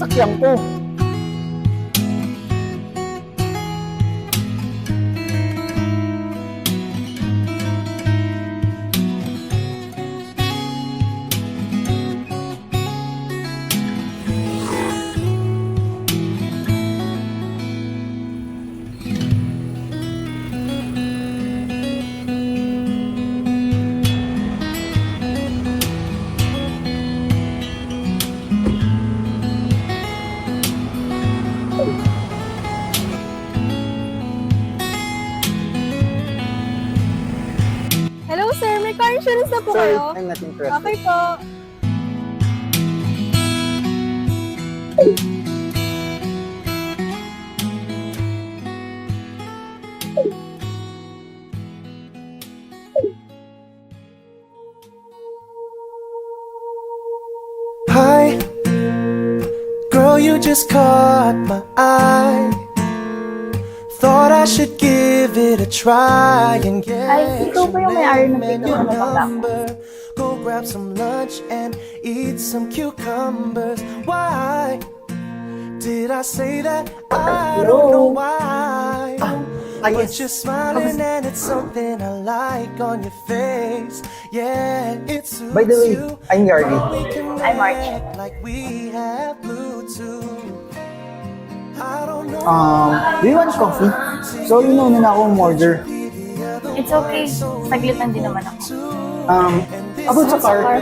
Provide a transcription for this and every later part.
sasakyan ko. Hello sir, may car insurance na po Sorry, kayo? I'm not interested. Okay po. Hi, girl, you just caught my eye. Thought I should give it a try and get Ay, ikaw ba yung may-ari ng your pito na napagdako? number. Go grab some lunch and eat some cucumbers. Why did I say that? I don't know why. But Yes. you're smiling and it's something I like on your face. Yeah, it suits By the way, you. I'm Yardi. We can I'm Archie. act like we have Bluetooth. I don't know. Do you want coffee? Sorry, nauna na ako umorder. It's okay. Saglit lang din naman ako. About sa car.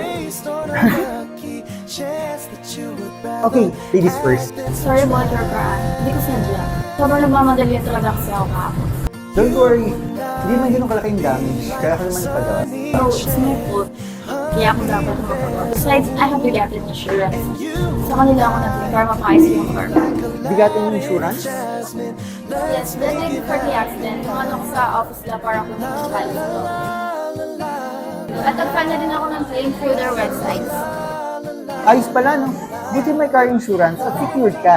Okay, ladies first. Sorry about your brand. Hindi ko sinadya. Sobrang nagmamadali talaga kasi ako kahapon. Don't worry, hindi man ganun kalaki yung damage. Kaya ako naman ipagawa. So, it's my fault. Kaya ako dapat mapagawa. Besides, I have to get an insurance. Sa kanila ako natin para mapakayos yung car. Bigatin yung insurance? Yes, the day before the accident, tumahan ako sa office na para kung nakasalis ko. At nag-file na din ako ng claim through their websites. Ayos pala, no? Buti may car insurance at secured ka.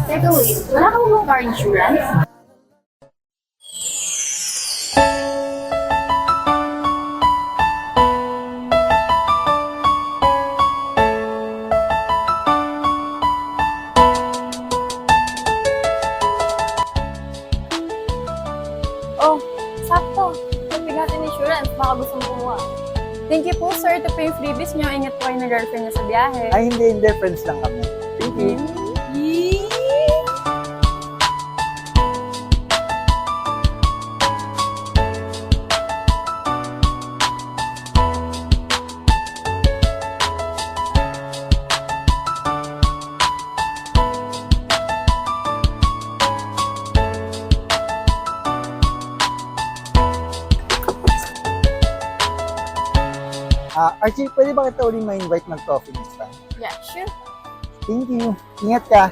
Teka, wait. Wala ka bang car insurance? Oh, sakto. Nagbigatin insurance. Baka gusto mo kumuha. Thank you po, sir. Ito po yung freebies nyo. Ingat po kayo na girlfriend niya sa biyahe. Ay, hindi, friends lang kami. Thank you. Archie, pwede ba kita uling ma-invite mag-coffee next time? Yeah, sure. Thank you. Ingat ka.